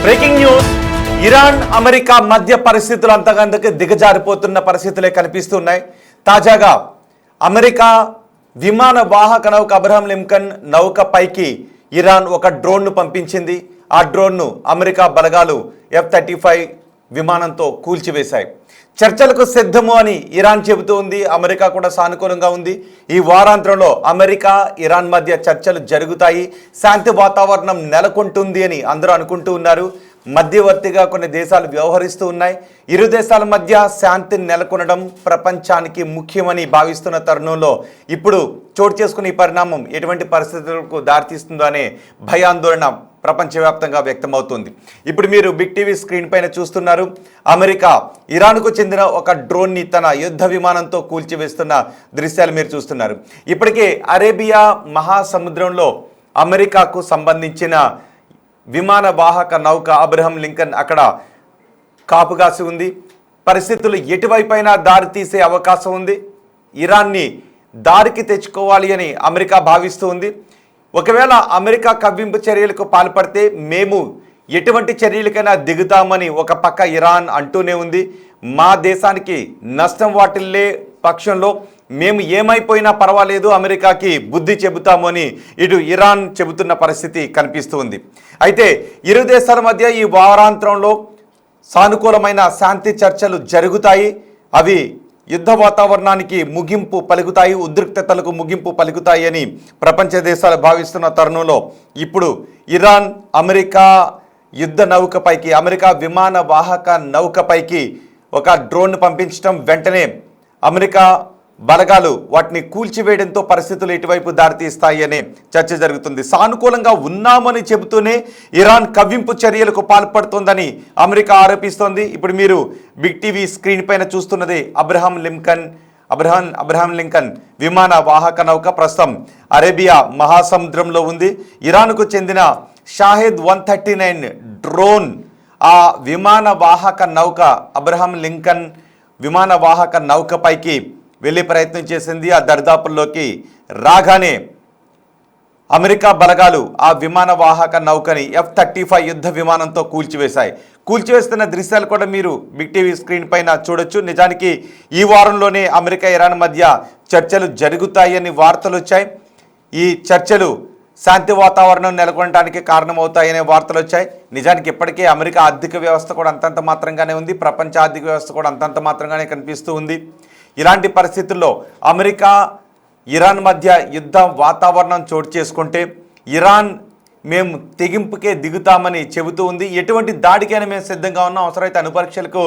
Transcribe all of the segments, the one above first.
Breaking news. Iran America మధ్య పరిస్థితులు అంతకంతకు దిగజారిపోతున్న పరిస్థితులే కనిపిస్తున్నాయి. తాజాగా అమెరికా విమాన వాహక నౌక అబ్రహం లింకన్ నౌక పైకి ఇరాన్ ఒక డ్రోన్ను పంపించింది. ఆ డ్రోన్ను అమెరికా బలగాలు F-35 విమానంతో కూల్చివేశాయి. చర్చలకు సిద్ధము అని ఇరాన్ చెబుతూ ఉంది. అమెరికా కూడా సానుకూలంగా ఉంది. ఈ వారాంతంలో అమెరికా ఇరాన్ మధ్య చర్చలు జరుగుతాయి, శాంతి వాతావరణం నెలకొంటుంది అని అందరూ అనుకుంటూ ఉన్నారు. మధ్యవర్తిగా కొన్ని దేశాలు వ్యవహరిస్తూ ఉన్నాయి. ఇరు దేశాల మధ్య శాంతి నెలకొనడం ప్రపంచానికి ముఖ్యమని భావిస్తున్న తరుణంలో ఇప్పుడు చోటు చేసుకున్న ఈ పరిణామం ఎటువంటి పరిస్థితులకు దారితీస్తుందో అనే భయాందోళన ప్రపంచవ్యాప్తంగా వ్యక్తమవుతుంది. ఇప్పుడు మీరు బిగ్ టీవీ స్క్రీన్ పైన చూస్తున్నారు. అమెరికా ఇరాన్కు చెందిన ఒక డ్రోన్ని తన యుద్ధ విమానంతో కూల్చివేస్తున్న దృశ్యాలు మీరు చూస్తున్నారు. ఇప్పటికే అరేబియా మహాసముద్రంలో అమెరికాకు సంబంధించిన విమాన వాహక నౌక అబ్రహం లింకన్ అక్కడ కాపుగాసి ఉంది. పరిస్థితులు ఎటువైపైనా దారి తీసే అవకాశం ఉంది. ఇరాన్ని దారికి తెచ్చుకోవాలి అని అమెరికా భావిస్తూ ఉంది. ఒకవేళ అమెరికా కవ్వింపు చర్యలకు పాల్పడితే మేము ఎటువంటి చర్యలకైనా దిగుతామని ఒక పక్క ఇరాన్ అంటూనే ఉంది. మా దేశానికి నష్టం వాటిల్లే పక్షంలో మేము ఏమైపోయినా పర్వాలేదు, అమెరికాకి బుద్ధి చెబుతాము అని ఇటు ఇరాన్ చెబుతున్న పరిస్థితి కనిపిస్తుంది. అయితే ఇరు దేశాల మధ్య ఈ వారాంతంలో సానుకూలమైన శాంతి చర్చలు జరుగుతాయి. అవి యుద్ధ వాతావరణానికి ముగింపు పలుకుతాయి, ఉద్రిక్తతలకు ముగింపు పలుకుతాయి అని ప్రపంచ దేశాలు భావిస్తున్న తరుణంలో ఇప్పుడు ఇరాన్ అమెరికా యుద్ధ నౌకపైకి, అమెరికా విమాన వాహక నౌకపైకి ఒక డ్రోన్ పంపించడం, వెంటనే అమెరికా బలగాలు వాటిని కూల్చివేయడంతో పరిస్థితులు ఇటువైపు దారితీస్తాయి అనే చర్చ జరుగుతుంది. సానుకూలంగా ఉన్నామని చెబుతూనే ఇరాన్ కవ్వింపు చర్యలకు పాల్పడుతోందని అమెరికా ఆరోపిస్తోంది. ఇప్పుడు మీరు బిగ్ టీవీ స్క్రీన్ పైన చూస్తున్నది అబ్రహం లింకన్ విమాన వాహక నౌక ప్రస్తుతం అరేబియా మహాసముద్రంలో ఉంది. ఇరాన్కు చెందిన షాహెద్ 139 డ్రోన్ ఆ విమాన వాహక నౌక అబ్రహం లింకన్ విమాన వాహక నౌకపైకి వెళ్ళే ప్రయత్నం చేసింది. ఆ దరిదాపుల్లోకి రాగానే అమెరికా బలగాలు ఆ విమాన వాహక నౌకని F-35 యుద్ధ విమానంతో కూల్చివేశాయి. కూల్చివేస్తున్న దృశ్యాలు కూడా మీరు బిగ్ టీవీ స్క్రీన్ పైన చూడొచ్చు. నిజానికి ఈ వారంలోనే అమెరికా ఇరాన్ మధ్య చర్చలు జరుగుతాయని వార్తలు వచ్చాయి. ఈ చర్చలు శాంతి వాతావరణం నెలకొనడానికి కారణమవుతాయనే వార్తలు వచ్చాయి. నిజానికి ఇప్పటికే అమెరికా ఆర్థిక వ్యవస్థ కూడా అంతంత మాత్రంగానే ఉంది, ప్రపంచ ఆర్థిక వ్యవస్థ కూడా అంతంత మాత్రంగానే కనిపిస్తూ ఉంది. ఇలాంటి పరిస్థితుల్లో అమెరికా ఇరాన్ మధ్య యుద్ధ వాతావరణం చోటు చేసుకుంటే ఇరాన్ మేము తెగింపుకే దిగుతామని చెబుతూ ఉంది. ఎటువంటి దాడికైనా మేము సిద్ధంగా ఉన్నాం, అవసరమైతే అణుపరీక్షలకు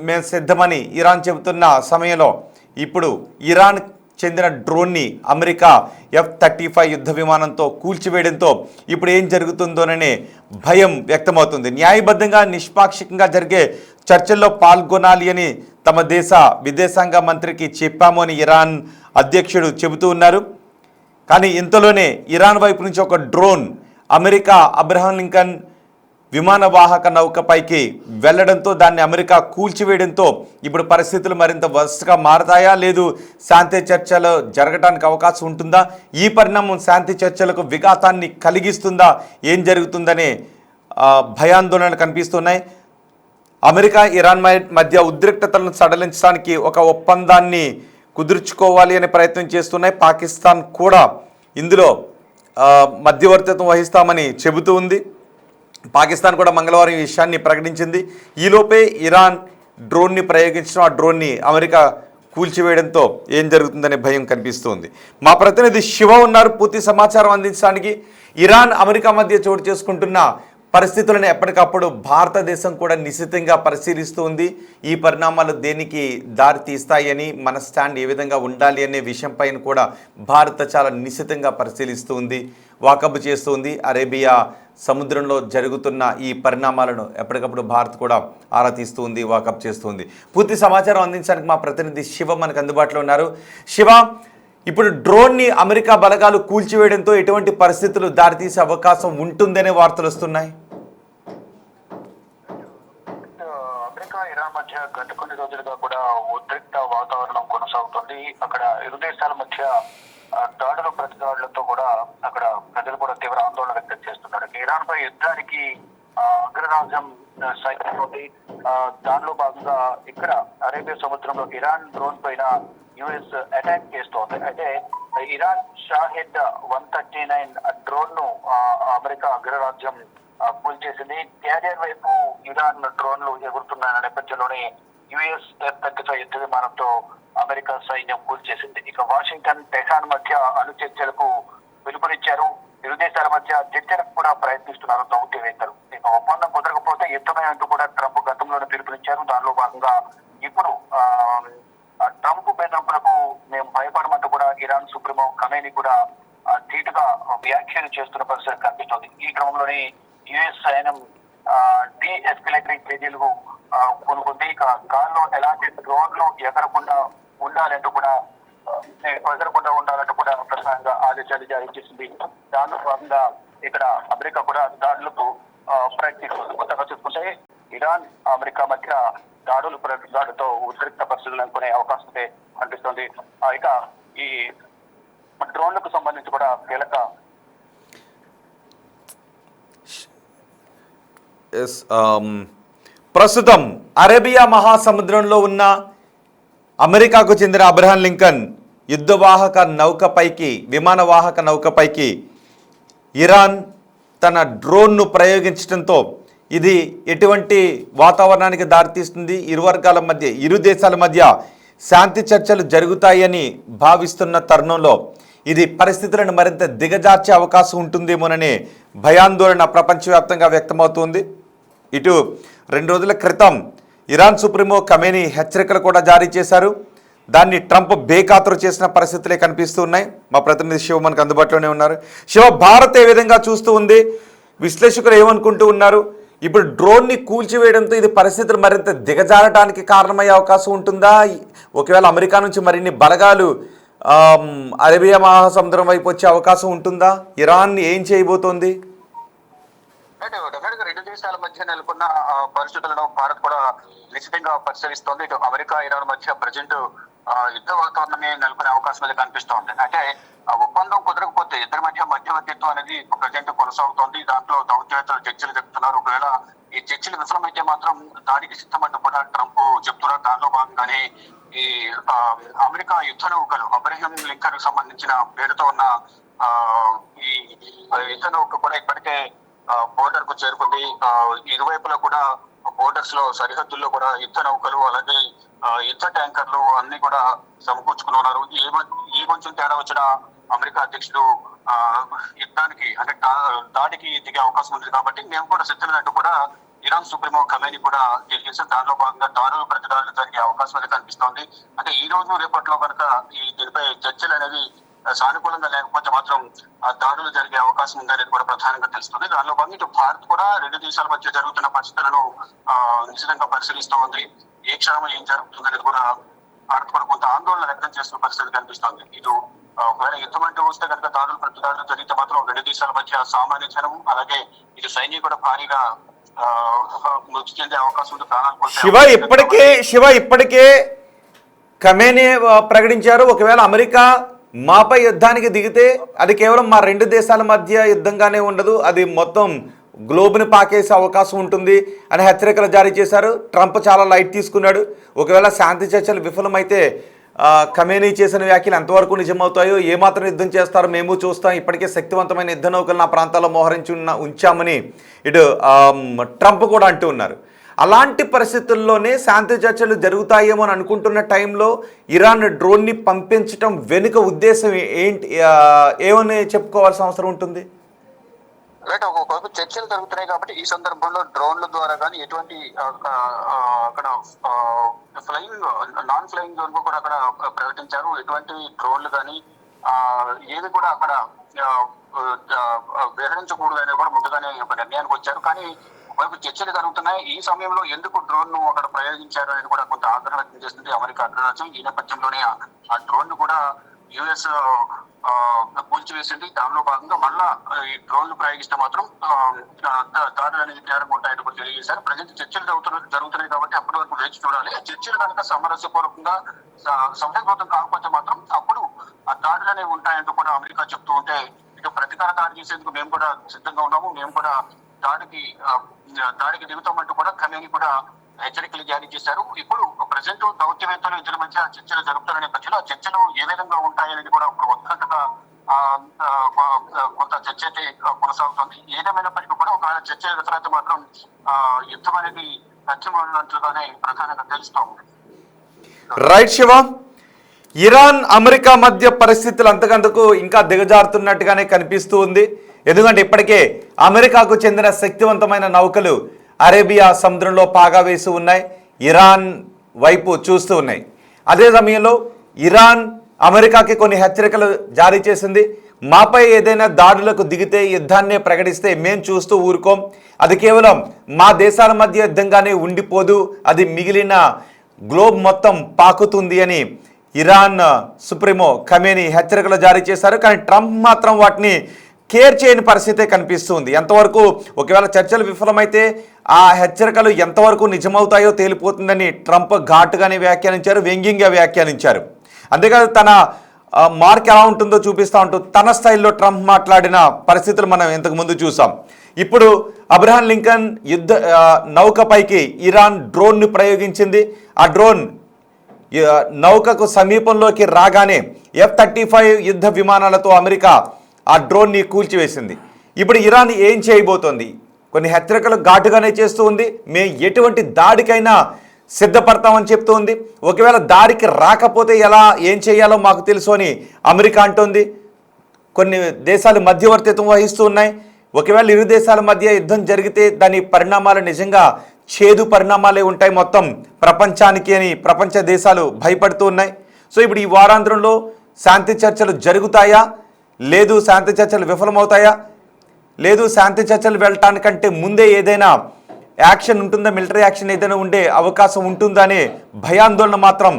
మేము సిద్ధమని ఇరాన్ చెబుతున్న సమయంలో ఇప్పుడు ఇరాన్ చెందిన డ్రోన్ని అమెరికా F-35 యుద్ధ విమానంతో కూల్చివేయడంతో ఇప్పుడు ఏం జరుగుతుందోననే భయం వ్యక్తమవుతుంది. న్యాయబద్ధంగా నిష్పాక్షికంగా జరిగే చర్చల్లో పాల్గొనాలి అని తమ దేశ విదేశాంగ మంత్రికి చెప్పాము అని ఇరాన్ అధ్యక్షుడు చెబుతూ ఉన్నారు. కానీ ఇంతలోనే ఇరాన్ వైపు నుంచి ఒక డ్రోన్ అమెరికా అబ్రహం లింకన్ విమాన వాహక నౌకపైకి వెళ్లడంతో దాన్ని అమెరికా కూల్చివేయడంతో ఇప్పుడు పరిస్థితులు మరింత వరుసగా మారతాయా, లేదు శాంతి చర్చలు జరగడానికి అవకాశం ఉంటుందా, ఈ పరిణామం శాంతి చర్చలకు విఘాతాన్ని కలిగిస్తుందా, ఏం జరుగుతుందనే భయాందోళనలు కనిపిస్తున్నాయి. అమెరికా ఇరాన్ మధ్య ఉద్రిక్తతలను సడలించడానికి ఒక ఒప్పందాన్ని కుదుర్చుకోవాలి అనే ప్రయత్నం చేస్తున్నాయి. పాకిస్తాన్ కూడా ఇందులో మధ్యవర్తిత్వం వహిస్తామని చెబుతూ ఉంది. పాకిస్తాన్ కూడా మంగళవారం ఈ విషయాన్ని ప్రకటించింది. ఈలోపే ఇరాన్ డ్రోన్ని ప్రయోగించడం, ఆ డ్రోన్ని అమెరికా కూల్చివేయడంతో ఏం జరుగుతుందనే భయం కనిపిస్తుంది. మా ప్రతినిధి శివ ఉన్నారు పూర్తి సమాచారం అందించడానికి. ఇరాన్ అమెరికా మధ్య చోటు చేసుకుంటున్న పరిస్థితులను ఎప్పటికప్పుడు భారతదేశం కూడా నిశితంగా పరిశీలిస్తూ ఉంది. ఈ పరిణామాలు దేనికి దారి తీస్తాయని, మన స్టాండ్ ఏ విధంగా ఉండాలి అనే విషయంపైన కూడా భారత్ చాలా నిశితంగా పరిశీలిస్తూ ఉంది, వాకబు చేస్తూ ఉంది. అరేబియా సముద్రంలో జరుగుతున్న ఈ పరిణామాలను ఎప్పటికప్పుడు భారత్ కూడా ఆరా తీస్తూ ఉంది, వాకప్ చేస్తుంది. పూర్తి సమాచారం అందించడానికి మా ప్రతినిధి శివ మనకు అందుబాటులో ఉన్నారు. శివ, ఇప్పుడు డ్రోన్ని అమెరికా బలగాలు కూల్చివేయడంతో ఎటువంటి పరిస్థితులు దారితీసే అవకాశం ఉంటుందనే వార్తలు వస్తున్నాయి. అమెరికా ఇరాన్ మధ్య గత కొన్ని రోజులుగా కూడా ఉద్రిక్త వాతావరణం కొనసాగుతుంది. అక్కడ ఇరు దేశాల మధ్య దాడులు ప్రతిదాడులతో కూడా అక్కడ ప్రజలు కూడా తీవ్ర ఆందోళన వ్యక్తం చేస్తున్నారు. ఇరాన్ పై యుద్ధానికి అగ్రరాజ్యం సైన్యం ఉంది. దానిలో భాగంగా ఇక్కడ అరేబియా సముద్రంలో ఇరాన్ డ్రోన్ పైన యుఎస్ అటాక్ చేస్తోంది. అయితే ఇరాన్ షాహెడ్ 139 డ్రోన్ ను అమెరికా అగ్రరాజ్యం కూల్చేసింది. క్యారియర్ వైపు ఇరాన్ డ్రోన్లు ఎగురుతున్న నేపథ్యంలోనే యుఎస్ F-35 యుద్ధ విమానంతో అమెరికా సైన్యం కూల్చేసింది. ఇక వాషింగ్టన్ టెహరాన్ మధ్య అణు చర్చలకు పిలుపునిచ్చారు. ఇరు దేశాల మధ్య చర్చలకు కూడా ప్రయత్నిస్తున్నారు దౌత్యవేత్తలు. ఇక ఒప్పందం కుదరకపోతే యుద్ధమే అంటూ కూడా ట్రంప్ గతంలోనే పిలుపునిచ్చారు. దానిలో భాగంగా ఇప్పుడు ట్రంప్ బెదిరింపులకు మేము భయపడమంటూ కూడా ఇరాన్ సుప్రీమో ఖమేనీ కూడా ధీటుగా వ్యాఖ్యలు చేస్తున్న పరిస్థితి కనిపిస్తోంది. ఈ క్రమంలోనే యుఎస్ సైన్యం డి ఎస్కలేటరీ చర్యలకు కొనుక్కుంది. ఇక గాల్లో ఎలాంటి డ్రోన్లు ఎగరకుండా ఉండాలంటూ కూడా ప్రధానంగా ఆదేశాలు జారీ చేసింది. దానిలో భాగంగా ఇక్కడ అమెరికా కూడా దాడులకు ప్రయత్నిస్తుంది. కొత్తగా చూసుకుంటే ఇరాన్ అమెరికా మధ్య దాడులతో ఉద్రిక్త పరిస్థితులు అనుకునే అవకాశం అయితే కనిపిస్తుంది. ఇక ఈ డ్రోన్లకు సంబంధించి కూడా కీలక ప్రస్తుతం అరేబియా మహాసముద్రంలో ఉన్న అమెరికాకు చెందిన అబ్రహాం లింకన్ యుద్ధవాహక నౌకపైకి విమానవాహక నౌకపైకి ఇరాన్ తన డ్రోన్ను ప్రయోగించడంతో ఇది ఎటువంటి వాతావరణానికి దారితీస్తుంది, ఇరు దేశాల మధ్య శాంతి చర్చలు జరుగుతాయని భావిస్తున్న తరుణంలో ఇది పరిస్థితులను మరింత దిగజార్చే అవకాశం ఉంటుందేమోననే భయాందోళన ప్రపంచవ్యాప్తంగా వ్యక్తమవుతుంది. ఇటు 2 రోజుల క్రితం ఇరాన్ సుప్రీమో ఖమేనీ హెచ్చరికలు కూడా జారీ చేశారు. దాన్ని ట్రంప్ బేఖాతరు చేసిన పరిస్థితులే కనిపిస్తూ ఉన్నాయి. మా ప్రతినిధి శివ మనకు అందుబాటులోనే ఉన్నారు. శివ, భారత్ ఏ విధంగా చూస్తూ ఉంది, విశ్లేషకులు ఏమనుకుంటూ ఉన్నారు? ఇప్పుడు డ్రోన్ని కూల్చివేయడంతో ఇది పరిస్థితులు మరింత దిగజారడానికి కారణమయ్యే అవకాశం ఉంటుందా? ఒకవేళ అమెరికా నుంచి మరిన్ని బలగాలు అరేబియా మహాసముద్రం వైపు వచ్చే అవకాశం ఉంటుందా? ఇరాన్ ఏం చేయబోతోంది? రెండు దేశాల మధ్య నెలకొన్న పరిస్థితులను భారత్ కూడా నిశ్చితంగా పరిశీలిస్తోంది. ఇటు అమెరికా ఇరాన్ మధ్య ప్రజెంట్ యుద్ధ వాతావరణమే నెలకొనే అవకాశం అయితే కనిపిస్తోంది. అంటే ఒప్పందం కుదరకపోతే ఇద్దరి మధ్య మధ్యవర్తిత్వం అనేది ప్రజెంట్ కొనసాగుతోంది. దాంట్లో దౌత్యవేత్తలు చర్చలు చెప్తున్నారు. ఒకవేళ ఈ చర్చలు విఫలమైతే మాత్రం దాడికి సిద్ధమంటూ కూడా ట్రంప్ చెప్తున్నారు. దానిలో భాగంగానే ఈ అమెరికా యుద్ధ నౌకలు అబ్రహం లింకన్ సంబంధించిన పేరుతో ఉన్న ఈ యుద్ధ నౌక కూడా ఇప్పటికే బోర్డర్ కు చేరుకుంది. ఇరువైపులా కూడా బోర్డర్స్ లో సరిహద్దుల్లో కూడా యుద్ధ నౌకలు అలాగే యుద్ధ ట్యాంకర్లు అన్ని కూడా సమకూర్చుకుని ఉన్నారు. ఈ కొంచెం తేడా వచ్చిన అమెరికా అధ్యక్షుడు యుద్ధానికి అంటే దాడికి దిగే అవకాశం ఉంది. కాబట్టి మేము కూడా సిద్ధమైనట్టు కూడా ఇరాన్ సుప్రీమో ఖమేనీ కూడా తెలియజేశారు. దానిలో భాగంగా దాడులు ప్రతిదాడులు జరిగే అవకాశం అయితే కనిపిస్తోంది. అంటే ఈ రోజు రేపట్లో కనుక దీనిపై చర్చలు అనేవి సానుకూలంగా లేకపోతే మాత్రం దాడులు జరిగే అవకాశం ఉందనేది కూడా ప్రధానంగా తెలుస్తుంది. దానిలో భాగంగా ఇటు భారత్ కూడా రెండు దేశాల మధ్య జరుగుతున్న పరిస్థితులను నిశ్చితంగా పరిశీలిస్తూ ఉంది. ఏ క్షణం ఏం జరుగుతుందనేది కూడా భారత్ కూడా కొంత ఆందోళన వ్యక్తం చేస్తున్న పరిస్థితి కనిపిస్తోంది. ఇటు ఒకవేళ యుద్ధం అంటూ వస్తే కనుక దాడులు ప్రతిదాడులు జరిగితే మాత్రం రెండు దేశాల మధ్య సామాన్య జనం అలాగే ఇటు సైన్యం కూడా భారీగా మృతి చెందే అవకాశం ఉంది. ప్రాణాలు శివ ఇప్పటికే ఖమేనీ ప్రకటించారు, ఒకవేళ అమెరికా మాపై యుద్ధానికి దిగితే అది కేవలం మా రెండు దేశాల మధ్య యుద్ధంగానే ఉండదు, అది మొత్తం గ్లోబ్ని పాకేసే అవకాశం ఉంటుంది అని హెచ్చరికలు జారీ చేశారు. ట్రంప్ చాలా లైట్ తీసుకున్నాడు. ఒకవేళ శాంతి చర్చలు విఫలమైతే ఖమేనీ చేసిన వ్యాఖ్యలు ఎంతవరకు నిజమవుతాయో, ఏమాత్రం యుద్ధం చేస్తారో మేము చూస్తాం, ఇప్పటికే శక్తివంతమైన యుద్ధ నౌకలు నా ప్రాంతాల్లో మోహరించి ఉంచామని ఇటు ట్రంప్ కూడా అంటూ ఉన్నారు. అలాంటి పరిస్థితుల్లోనే శాంతి చర్చలు జరుగుతాయేమో అని అనుకుంటున్న టైంలో ఇరాన్ డ్రోన్ని పంపించడం వెనుక ఉద్దేశం ఏంటి, ఏమని చెప్పుకోవాల్సిన అవసరం ఉంటుంది? రైట్, ఒక్కొక్క చర్చలు జరుగుతున్నాయి కాబట్టి ఈ సందర్భంలో డ్రోన్ల ద్వారా కానీ ఎటువంటి అక్కడ ఫ్లయింగ్ నాన్ ఫ్లయింగ్ జోన్ కూడా అక్కడ ప్రకటించారు. ఎటువంటి డ్రోన్లు కానీ ఏది కూడా అక్కడ విహరించకూడదు అనేది కూడా ముందుగానే ఒక నిర్ణయానికి వచ్చారు. కానీ వైపు చర్చలు జరుగుతున్నాయి. ఈ సమయంలో ఎందుకు డ్రోన్ ను అక్కడ ప్రయోగించారు అనేది కూడా కొంత ఆగ్రహం వ్యక్తం చేస్తుంది అమెరికా అగ్రరాజ్యం. ఈ నేపథ్యంలోనే ఆ డ్రోన్ ను కూడా యుఎస్ కూల్చివేసింది. దానిలో భాగంగా మళ్ళా ఈ డ్రోన్లు ప్రయోగిస్తే మాత్రం దాడులు అనేది నేరంగా ఉంటాయని కూడా తెలియజేశారు. ప్రజెంట్ చర్చలు జరుగుతున్నాయి కాబట్టి అప్పటి వరకు వేచి చూడాలి. చర్చలు కనుక సామరస్యపూర్వకంగా సఫలీకృతం కాకపోతే మాత్రం అప్పుడు ఆ దాడులు అనేవి ఉంటాయంటూ కూడా అమెరికా చెప్తూ ఉంటే ఇక ప్రతీకార దాడి చేసేందుకు మేము కూడా సిద్ధంగా ఉన్నాము, మేము కూడా దాడికి దిగుతామంటూ కూడా ఖమేని కూడా హెచ్చరికలు జారీ చేశారు. ఇప్పుడు ప్రజెంట్ దౌత్యవేత్తలు ఇద్దరి మధ్య చర్చలు జరుపుతున్న నేపథ్యంలో ఆ చర్చలు ఏ విధంగా ఉంటాయనేది కూడా ఒక ఉత్కంఠగా కొంత చర్చ అయితే కొనసాగుతుంది. ఏదేమైనప్పటికీ కూడా ఒకవేళ చర్చ తర్వాత మాత్రం యుద్ధం అనేది ఖచ్చితమైనట్లుగానే ప్రధానంగా తెలుస్తూ ఉంది. రైట్ శివ, ఇరాన్ అమెరికా మధ్య పరిస్థితులు అంతకంతకు ఇంకా దిగజారుతున్నట్టుగానే కనిపిస్తూ ఉంది. ఎందుకంటే ఇప్పటికే అమెరికాకు చెందిన శక్తివంతమైన నౌకలు అరేబియా సముద్రంలో పాగా వేసి ఉన్నాయి, ఇరాన్ వైపు చూస్తూ ఉన్నాయి. అదే సమయంలో ఇరాన్ అమెరికాకి కొన్ని హెచ్చరికలు జారీ చేసింది. మాపై ఏదైనా దాడులకు దిగితే యుద్ధాన్నే ప్రకటిస్తే మేం చూస్తూ ఊరుకోం, అది కేవలం మా దేశాల మధ్య యుద్ధంగానే ఉండిపోదు, అది మిగిలిన గ్లోబ్ మొత్తం పాకుతుంది అని ఇరాన్ సుప్రీమో ఖమేని హెచ్చరికలు జారీ చేశారు. కానీ ట్రంప్ మాత్రం వాటిని కేర్ చేయని పరిస్థితే కనిపిస్తుంది. ఎంతవరకు ఒకవేళ చర్చలు విఫలమైతే ఆ హెచ్చరికలు ఎంతవరకు నిజమవుతాయో తేలిపోతుందని ట్రంప్ ఘాటుగానే వ్యాఖ్యానించారు, వ్యంగ్యంగా వ్యాఖ్యానించారు. అంతేకాదు తన మార్క్ ఎలా ఉంటుందో చూపిస్తూ ఉంటూ తన స్టైల్లో ట్రంప్ మాట్లాడిన పరిస్థితులు మనం ఇంతకుముందు చూసాం. ఇప్పుడు అబ్రహాం లింకన్ యుద్ధ నౌకపైకి ఇరాన్ డ్రోన్ను ప్రయోగించింది. ఆ డ్రోన్ నౌకకు సమీపంలోకి రాగానే F-35 యుద్ధ విమానాలతో అమెరికా ఆ డ్రోన్ని కూల్చివేసింది. ఇప్పుడు ఇరాన్ ఏం చేయబోతోంది? కొన్ని హెచ్చరికలు ఘాటుగానే చేస్తూ ఉంది. మేము ఎటువంటి దాడికైనా సిద్ధపడతామని చెప్తూ ఉంది. ఒకవేళ దాడికి రాకపోతే ఏం చేయాలో మాకు తెలుసు అని అమెరికా అంటోంది. కొన్ని దేశాలు మధ్యవర్తిత్వం వహిస్తూ ఉన్నాయి. ఒకవేళ ఇరు దేశాల మధ్య యుద్ధం జరిగితే దాని పరిణామాలు నిజంగా చేదు పరిణామాలే ఉంటాయి మొత్తం ప్రపంచానికి అని ప్రపంచ దేశాలు భయపడుతూ ఉన్నాయి. సో ఇప్పుడు ఈ వారాంతరంలో శాంతి చర్చలు జరుగుతాయా, లేదు శాంతి చర్చలు విఫలమవుతాయా, లేదు శాంతి చర్చలు వెళ్ళటానికంటే ముందే ఏదైనా యాక్షన్ ఉంటుందా, మిలిటరీ యాక్షన్ ఏదైనా ఉండే అవకాశం ఉంటుందా అనే భయాందోళన మాత్రం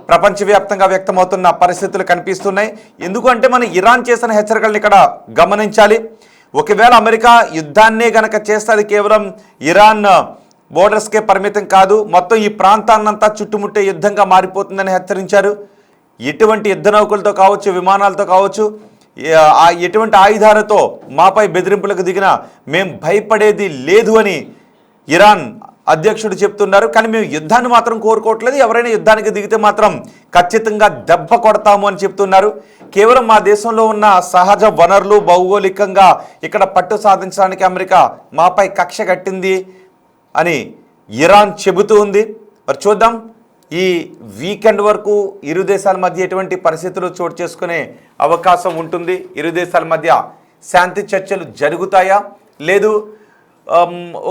ప్రపంచవ్యాప్తంగా వ్యక్తమవుతున్న పరిస్థితులు కనిపిస్తున్నాయి. ఎందుకంటే మనం ఇరాన్ చేసిన హెచ్చరికలను ఇక్కడ గమనించాలి. ఒకవేళ అమెరికా యుద్ధాన్నే గనక చేస్తే అది కేవలం ఇరాన్ బోర్డర్స్కే పరిమితం కాదు, మొత్తం ఈ ప్రాంతాన్నంతా చుట్టుముట్టే యుద్ధంగా మారిపోతుందని హెచ్చరించారు. ఎటువంటి యుద్ధ నౌకలతో కావచ్చు, విమానాలతో కావచ్చు, ఎటువంటి ఆయుధాలతో మాపై బెదిరింపులకు దిగినా మేం భయపడేది లేదు అని ఇరాన్ అధ్యక్షుడు చెప్తున్నారు. కానీ మేము యుద్ధాన్ని మాత్రం కోరుకోవట్లేదు, ఎవరైనా యుద్ధానికి దిగితే మాత్రం ఖచ్చితంగా దెబ్బ కొడతాము అని చెప్తున్నారు. కేవలం మా దేశంలో ఉన్న సహజ వనరులు భౌగోళికంగా ఇక్కడ పట్టు సాధించడానికి అమెరికా మాపై కక్ష కట్టింది అని ఇరాన్ చెబుతూ ఉంది. మరి చూద్దాం ఈ వీకెండ్ వరకు ఇరు దేశాల మధ్య ఎటువంటి పరిస్థితులు చోటు చేసుకునే అవకాశం ఉంటుంది. ఇరు దేశాల మధ్య శాంతి చర్చలు జరుగుతాయా, లేదు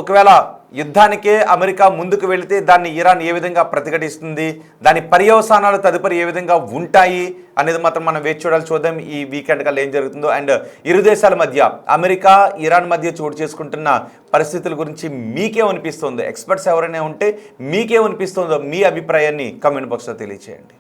ఒకవేళ యుద్ధానికే అమెరికా ముందుకు వెళితే దాన్ని ఇరాన్ ఏ విధంగా ప్రతిఘటిస్తుంది, దాని పర్యవసానాలు తదుపరి ఏ విధంగా ఉంటాయి అనేది మాత్రం మనం వేచి చూడాలి. చూద్దాం ఈ వీకెండ్ కల్లా ఏం జరుగుతుందో. అండ్ ఇరు దేశాల మధ్య అమెరికా ఇరాన్ మధ్య చోటు చేసుకుంటున్న పరిస్థితుల గురించి మీకేమనిపిస్తుందో, ఎక్స్పర్ట్స్ ఎవరైనా ఉంటే మీకేమనిపిస్తుందో మీ అభిప్రాయాన్ని కామెంట్ బాక్స్లో తెలియచేయండి.